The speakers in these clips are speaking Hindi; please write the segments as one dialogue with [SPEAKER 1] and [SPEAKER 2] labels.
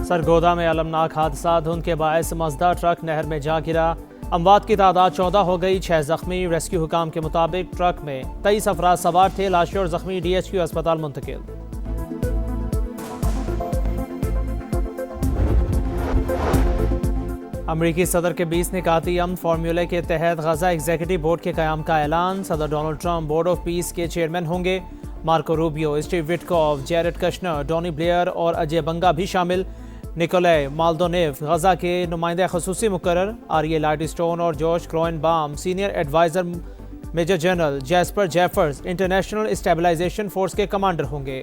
[SPEAKER 1] सरगोदा में अलमनाक हादसा, धुंध के बायस मजदा ट्रक नहर में जा गिरा। अमवात की तादाद 14 हो गई, 6 जख्मी। रेस्क्यू हुकाम के मुताबिक ट्रक में 23 अफराद सवार थे। लाशें और जख्मी DHQ अस्पताल मुंतकिल। अमरीकी सदर के 20 निकाती अमन फार्मूले के तहत गजा एग्जीक्यूटिव बोर्ड के क़याम का ऐलान। सदर Donald Trump board of peace के चेयरमैन होंगे। Marco Rubio, Steve Witkoff, Jared Kushner, Tony Blair और अजय बंगा भी शामिल। निकोलाई माल्दोनेव गजा के नुमाइंदा खसूसी मुकर्रर। आर्ये लाइटस्टोन और Josh Gruenbaum senior adviser. Major general Jasper Jeffers international stabilisation force के कमांडर होंगे।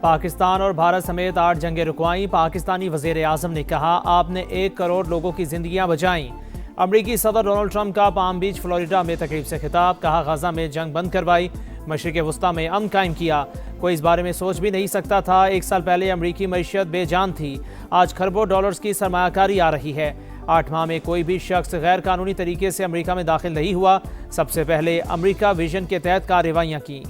[SPEAKER 1] पाकिस्तान और भारत समेत 8 जंगें रुकवाईं। पाकिस्तानी वज़ीर आज़म ने कहा, आपने 1 करोड़ लोगों की जिंदगियां बचाईं। अमरीकी सदर डोनाल्ड ट्रंप का पाम बीच फ्लोरिडा में तकरीब से खिताब। कहा, गजा में जंग बंद करवाई, मशरिक़ वस्ता में अमन कायम किया। कोई इस बारे में सोच भी नहीं सकता था। 1 साल पहले अमरीकी मईशत बेजान थी, आज खरबों डॉलर्स की सरमायाकारी आ रही है। 8 माह में कोई भी शख्स गैर कानूनी तरीके से अमरीका में दाखिल नहीं हुआ। सबसे पहले अमरीका विजन के तहत कार्रवाइयाँ की।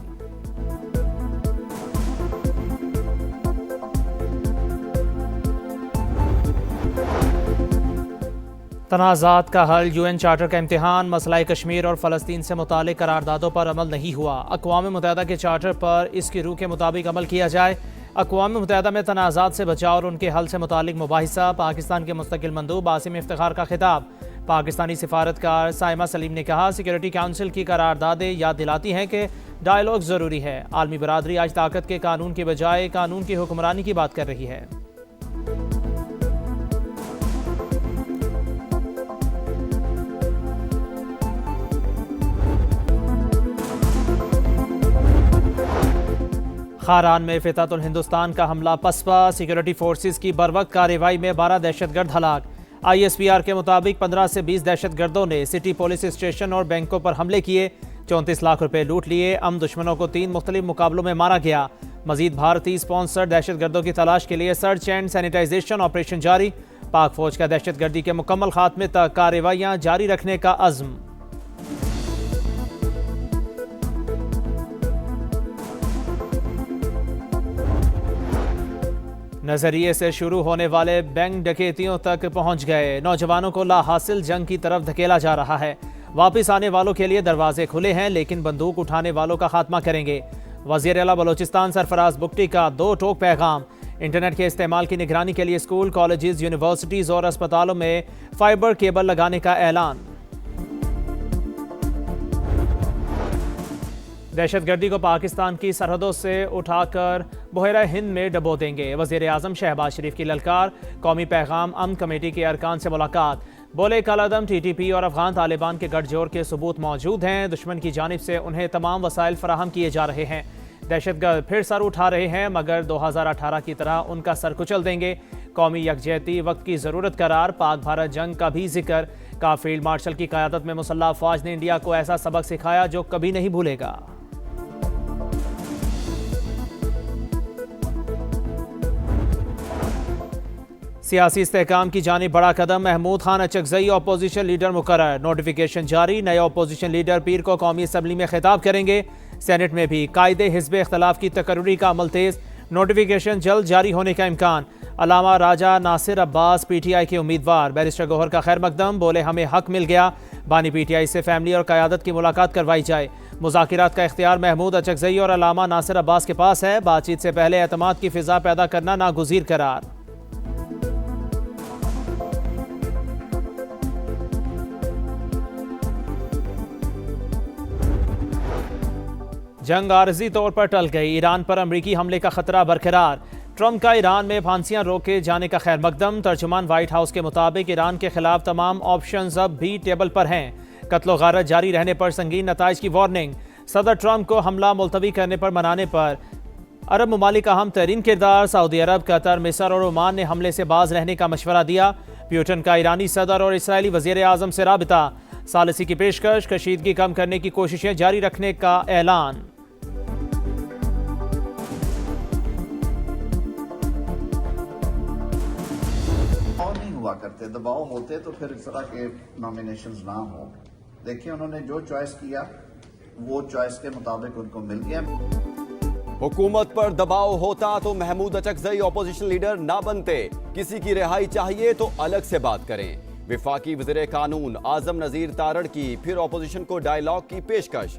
[SPEAKER 1] तनाज़ात का हल, UN चार्टर का इम्तिहान। मसला कश्मीर और फ़लस्तीन से मुतालिक करारदादों पर अमल नहीं हुआ। अक़वाम मुत्तहिदा के चार्टर पर इसकी रूह के मुताबिक अमल किया जाए। अक़वाम मुत्तहिदा में तनाज़ात से बचाव और उनके हल से मुतालिक मुबाहिसा। पाकिस्तान के मुस्तकिल मंदूब आसिम इफ्तिखार का खिताब। पाकिस्तानी सिफारतकार साइमा सलीम ने कहा, सिक्योरिटी काउंसिल की करारदादें याद दिलाती हैं कि डायलॉग ज़रूरी है। आलमी बरादरी आज ताकत के कानून की बजाय कानून की हुक्मरानी की बात कर रही है। खारान में फितातुल हिंदुस्तान का हमला पसपा। सिक्योरिटी फोर्सेस की बरवक्त कार्रवाई में 12 दहशतगर्द हलाक। ISPR के मुताबिक 15 से 20 दहशतगर्दों ने सिटी पुलिस स्टेशन और बैंकों पर हमले किए। 34 लाख रुपए लूट लिए। दुश्मनों को 3 मुख्तलिफ मुकाबलों में मारा गया। मजीद भारतीय स्पॉन्सर्ड दहशतगर्दों की तलाश के लिए सर्च एंड सैनिटाइजेशन ऑपरेशन जारी। पाक फौज का दहशतगर्दी के मुकम्मल खात्मे तक कार्रवाइयाँ जारी रखने का अज़्म। नजरिए से शुरू होने वाले बैंक डकैतियों तक पहुंच गए। नौजवानों को लाहासिल जंग की तरफ धकेला जा रहा है। वापस आने वालों के लिए दरवाजे खुले हैं, लेकिन बंदूक उठाने वालों का खात्मा करेंगे। वज़ीर आला बलोचिस्तान सरफराज बुगटी का 2 टोक पैगाम। इंटरनेट के इस्तेमाल की निगरानी के लिए स्कूल, कॉलेजेस, यूनिवर्सिटीज़ और अस्पतालों में फाइबर केबल लगाने का ऐलान। दहशतगर्दी को पाकिस्तान की सरहदों से उठाकर बहरा हिंद में डबो देंगे। वज़ीर आज़म शहबाज शरीफ की ललकार। कौमी पैगाम। अमन कमेटी के अरकान से मुलाकात। बोले, कलअदम TTP और अफगान तालिबान के गठजोड़ के सबूत मौजूद हैं। दुश्मन की जानिब से उन्हें तमाम वसाइल फराहम किए जा रहे हैं। दहशतगर्द फिर सर उठा रहे हैं, मगर 2018 की तरह उनका सर कुचल देंगे। कौमी यकजहती वक्त की ज़रूरत करार। पाक भारत जंग का भी जिक्र। का फील्ड मार्शल की क़यादत में मुसल्लह फ़ौज ने इंडिया को ऐसा सबक सिखाया जो कभी नहीं भूलेगा। सियासी इस्तेहकाम की जानिब बड़ा कदम। महमूद खान अचकजई अपोजिशन लीडर मुकर्रर। नोटिफिकेशन जारी। नए अपोजिशन लीडर पीर को कौमी असम्बली में खिताब करेंगे। सेनेट में भी कायदे हिज़्ब इख्तलाफ की तकर्री का अमल तेज। नोटिफिकेशन जल्द जारी होने का इम्कान। अलामा राजा नासिर अब्बास PTI के उम्मीदवार। बैरिस्टर गौहर का खैर मकदम। बोले, हमें हक मिल गया। बानी PTI से फैमिली और क़यादत की मुलाकात करवाई जाए। मुज़ाकिरात का इख्तियार महमूद अचकजई और अलामा नासिर अब्बास के पास है। बातचीत से पहले एतमाद की फ़िज़ा पैदा करना नागुज़ीर करार। जंग आरजी तौर पर टल गई। ईरान पर अमरीकी हमले का खतरा बरकरार। ट्रंप का ईरान में फांसियां रोके जाने का खैर मकदम। तर्जुमान व्हाइट हाउस के मुताबिक ईरान के खिलाफ तमाम ऑप्शंस अब भी टेबल पर हैं। कत्लो गारत जारी रहने पर संगीन नताइज की वार्निंग। सदर ट्रंप को हमला मुलतवी करने पर मनाने पर अरब ममालिक का अहम तरीन किरदार। सऊदी अरब, कतर, मिस्र और ओमान ने हमले से बाज रहने का मशवरा दिया। प्यूटन का ईरानी सदर और इसराइली वज़ीर आज़म से राबिता। सालिसी की पेशकश। कशीदगी कम करने की कोशिशें जारी रखने का ऐलान।
[SPEAKER 2] हुआ करते, दबाव होते तो फिर इस तरह के नॉमिनेशंस ना हो। देखिए उन्होंने जो चॉइस किया वो चॉइस के मुताबिक उनको मिल गया।
[SPEAKER 3] हुकूमत पर दबाव होता तो महमूद अचकजई ऑपोजिशन लीडर ना बनते। किसी की रिहाई चाहिए तो अलग से बात करें। विफाकी वज़ीर कानून आजम नजीर तारड़ की फिर ऑपोजिशन को डायलॉग की पेशकश।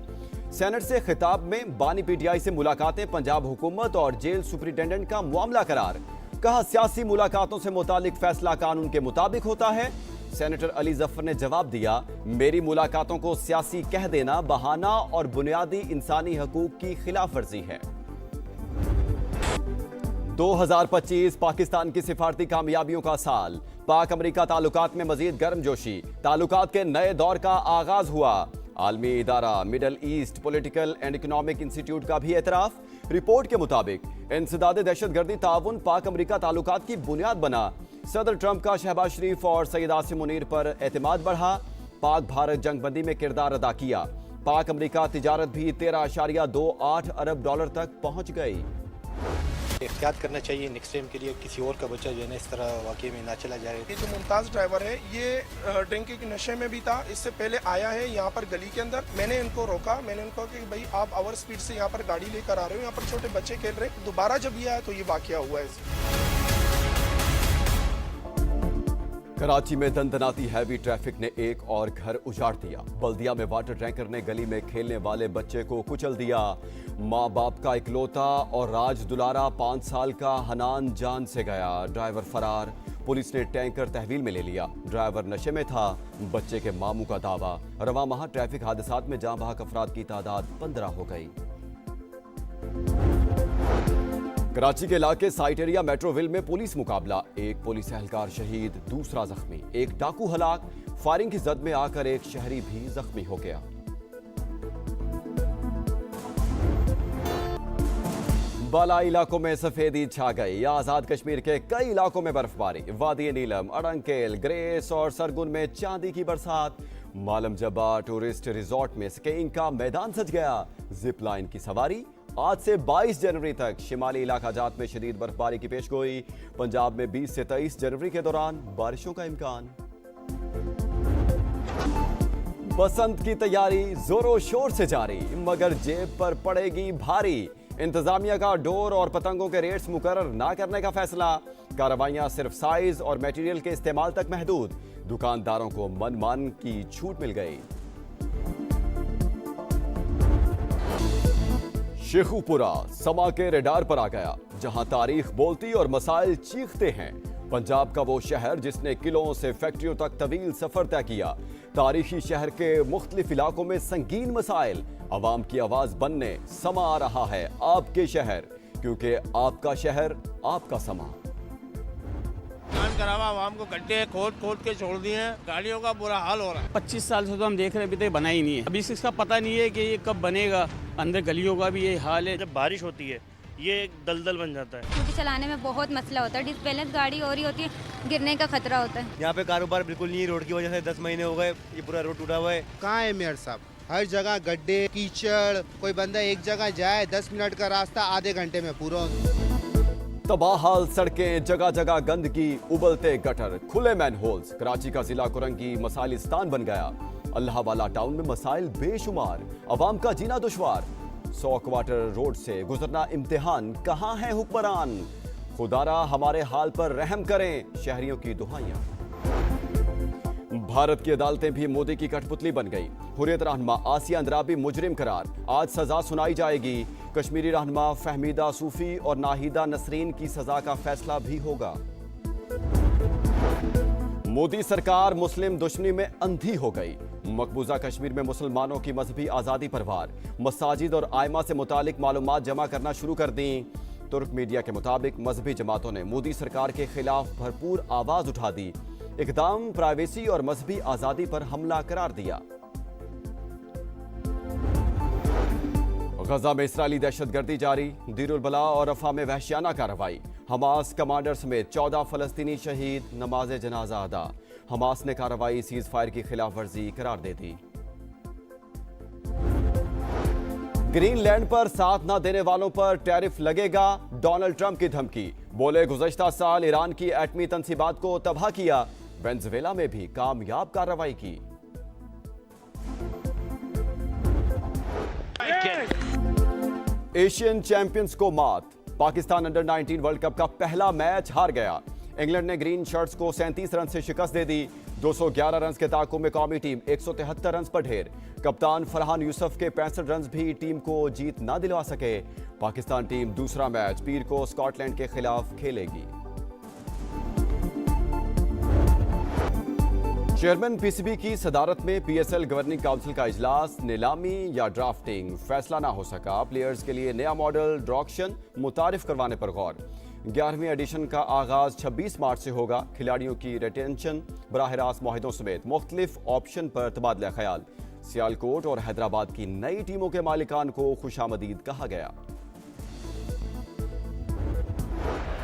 [SPEAKER 3] सेनेट से खिताब में बानी पीटीआई से मुलाकातें पंजाब हुकूमत और जेल सुपरिटेंडेंट का मामला करार। कहा सियासी मुलाकातों से मुतालिक फैसला कानून के मुताबिक होता है। सेनेटर अली जफर ने जवाब दिया, मेरी मुलाकातों को सियासी कह देना बहाना और बुनियादी इंसानी हकूक की खिलाफ वर्जी है। 2025 पाकिस्तान की सिफारती कामयाबियों का साल। पाक अमेरिका ताल्लुकात में मजीद गर्मजोशी। ताल्लुकात के नए दौर का आगाज हुआ। आलमी इदारा middle east political and economic institute का भी एतराफ। रिपोर्ट के मुताबिक इंसदादे दहशतगर्दी ताउन पाक अमेरिका ताल्लुकात की बुनियाद बना। सदर ट्रंप का शहबाज शरीफ और सैयद आसिम मुनीर पर एतमाद बढ़ा। पाक भारत जंगबंदी में किरदार अदा किया। पाक अमेरिका तिजारत भी 13.28 अरब डॉलर तक पहुंच गई।
[SPEAKER 4] एहतियात करना चाहिए नेक्स्ट टाइम के लिए, किसी और का बच्चा जो है ना इस तरह वाकई में ना चला जाए।
[SPEAKER 5] ये जो मुमताज़ ड्राइवर है ये ड्रिंकिंग के नशे में भी था। इससे पहले आया है यहाँ पर गली के अंदर। मैंने इनको रोका, मैंने उनको कहा कि भाई आप ओवर स्पीड से यहाँ पर गाड़ी लेकर आ रहे हो, यहाँ पर छोटे बच्चे खेल रहे हैं। दोबारा जब ये आया तो ये वाकया हुआ है।
[SPEAKER 3] कराची में दंदनाती हैवी ट्रैफिक ने एक और घर उजाड़ दिया। बल्दिया में वाटर टैंकर ने गली में खेलने वाले बच्चे को कुचल दिया। माँ बाप का इकलौता और राज दुलारा 5 साल का हनान जान से गया। ड्राइवर फरार। पुलिस ने टैंकर तहवील में ले लिया। ड्राइवर नशे में था, बच्चे के मामू का दावा। रवा माह ट्रैफिक हादसात में जाँ बहक अफराद की तादाद 15 हो गई। कराची के इलाके साइट एरिया मेट्रोविल में पुलिस मुकाबला। एक पुलिस एहलकार शहीद, दूसरा जख्मी। एक डाकू हलाक। फायरिंग की जद में आकर एक शहरी भी जख्मी हो गया। बालाई इलाकों में सफेदी छा गई। आजाद कश्मीर के कई इलाकों में बर्फबारी। वादी नीलम, अड़ंकेल, ग्रेस और सरगुन में चांदी की बरसात। मालम जब्बा टूरिस्ट रिजॉर्ट में स्कीइंग का मैदान सज गया। जिप लाइन की सवारी। आज से 22 जनवरी तक शिमाली इलाका जात में शदीद बर्फबारी की पेशगोई। पंजाब में 20 से 23 जनवरी के दौरान बारिशों का इम्कान। बसंत की तैयारी जोरों शोर से जारी, मगर जेब पर पड़ेगी भारी। इंतजामिया का डोर और पतंगों के रेट्स मुकर्रर ना करने का फैसला। कार्रवाइयां सिर्फ साइज और मटेरियल के इस्तेमाल तक महदूद। दुकानदारों को मनमान की छूट मिल गई। शेखुपुरा समा के रेडार पर आ गया, जहां तारीख बोलती और मसाइल चीखते हैं। पंजाब का वो शहर जिसने किलों से फैक्ट्रियों तक तवील सफर तय किया। तारीखी शहर के मुख्तलिफ इलाकों में संगीन मसाइल। अवाम की आवाज बनने समा आ रहा है आपके शहर, क्योंकि आपका शहर आपका समा।
[SPEAKER 6] करावा आवाम को गड्ढे खोद के छोड़ दिए हैं। गाड़ियों का बुरा हाल हो रहा है।
[SPEAKER 7] 25 साल से तो हम देख रहे हैं, अभी तक बना ही नहीं है। अभी इसका पता नहीं है कि ये कब बनेगा। अंदर गलियों का भी ये हाल है।
[SPEAKER 6] जब बारिश होती है ये एक दलदल बन जाता है।
[SPEAKER 8] स्कूटी चलाने में बहुत मसला होता है। डिसबैलेंस गाड़ी हो रही होती है, गिरने का खतरा होता है।
[SPEAKER 9] यहाँ पे कारोबार बिल्कुल नहीं है। रोड की वजह से 10 महीने हो गए, ये पूरा रोड टूटा हुआ है।
[SPEAKER 10] कहाँ है मेयर साहब? हर जगह गड्ढे, कीचड़। कोई बंदा एक जगह जाए 10 मिनट का रास्ता आधे घंटे में पूरा।
[SPEAKER 3] तबाहाल सड़कें, जगह जगह गंदगी, उबलते गटर, खुले मैनहोल्स। कराची का जिला कुरंगी मसाइलिस्तान बन गया। अल्लाह वाला टाउन में मसाइल बेशुमार, अवाम का जीना दुश्वार। 100 क्वार्टर रोड से गुजरना इम्तिहान। कहाँ है हुक्मरान? खुदारा हमारे हाल पर रहम करें, शहरियों की दुहाइयां। भारत की अदालतें भी मोदी की कठपुतली बन गई। हुर्रियत रहनुमा आसिया अंद्राबी मुजरिम करार, आज सजा सुनाई जाएगी। कश्मीरी रहनुमा फहमीदा सूफी और नाहिदा नसरीन की सजा का फैसला भी होगा। मोदी सरकार मुस्लिम दुश्मनी में अंधी हो गई। मकबूजा कश्मीर में मुसलमानों की मजहबी आज़ादी पर वार। मसाजिद और आयमा से मुतालिक मालूमात जमा करना शुरू कर दी। तुर्क मीडिया के मुताबिक मजहबी जमातों ने मोदी सरकार के खिलाफ भरपूर आवाज उठा दी। इकदाम प्राइवेसी और मजहबी आज़ादी पर हमला करार दिया। गजा में इस्राएली दहशतगर्दी जारी। दीरुल बला और रफा में वहशियाना कार्रवाई। हमास कमांडर समेत 14 फलस्तीनी शहीद, नमाज जनाजा अदा। हमास ने कार्रवाई सीज फायर की खिलाफ वर्जी करार दे दी। ग्रीनलैंड पर साथ न देने वालों पर टैरिफ लगेगा, डोनाल्ड ट्रंप की धमकी। बोले गुज़श्ता साल ईरान की एटमी तंसीबात को तबाह किया। वेनेजुएला में भी कामयाब कार्रवाई की। एशियन चैंपियंस को मात। पाकिस्तान अंडर 19 वर्ल्ड कप का पहला मैच हार गया। इंग्लैंड ने ग्रीन शर्ट्स को 37 रन से शिकस्त दे दी। 211 रन के ताक़ुब में कौमी टीम 173 रन पर ढेर। कप्तान फरहान यूसुफ के 65 रन भी टीम को जीत ना दिलवा सके। पाकिस्तान टीम दूसरा मैच पीर को स्कॉटलैंड के खिलाफ खेलेगी। चेयरमैन पीसीबी की सदारत में पीएसएल गवर्निंग काउंसिल का इजलास। नीलामी या ड्राफ्टिंग फैसला ना हो सका। प्लेयर्स के लिए नया मॉडल ड्रॉक्शन मुतारिफ करवाने पर गौर। 11वीं एडिशन का आगाज 26 मार्च से होगा। खिलाड़ियों की रिटेंशन, बराह रास्त मुआहिदों समेत मुख्तलिफ ऑप्शन पर तबादला ख्याल। सियालकोट और हैदराबाद की नई टीमों के मालिकान को खुशामदीद कहा गया।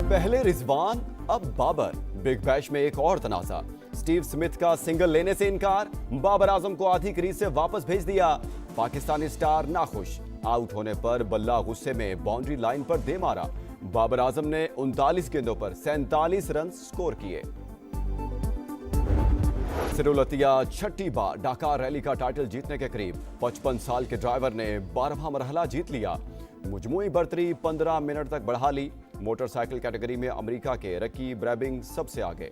[SPEAKER 3] पहले रिजवान अब बाबर। बिग बैश में एक और तनाज़ा। स्टीव स्मिथ का सिंगल लेने से इनकार। बाबर आजम को आधी क्रीज से वापस भेज दिया। पाकिस्तानी स्टार नाखुश। आउट होने पर बल्ला गुस्से में बाउंड्री लाइन पर दे मारा। बाबर आजम ने 39 गेंदों पर 47 रन स्कोर किए। सिरुलतिया छठी बार ढाका रैली का टाइटल जीतने के करीब। 55 साल के ड्राइवर ने 12वां मरहला जीत लिया। मुजमुई बर्तरी 15 मिनट तक बढ़ा ली। मोटरसाइकिल कैटेगरी में अमेरिका के रकी ब्रैबिंग सबसे आगे।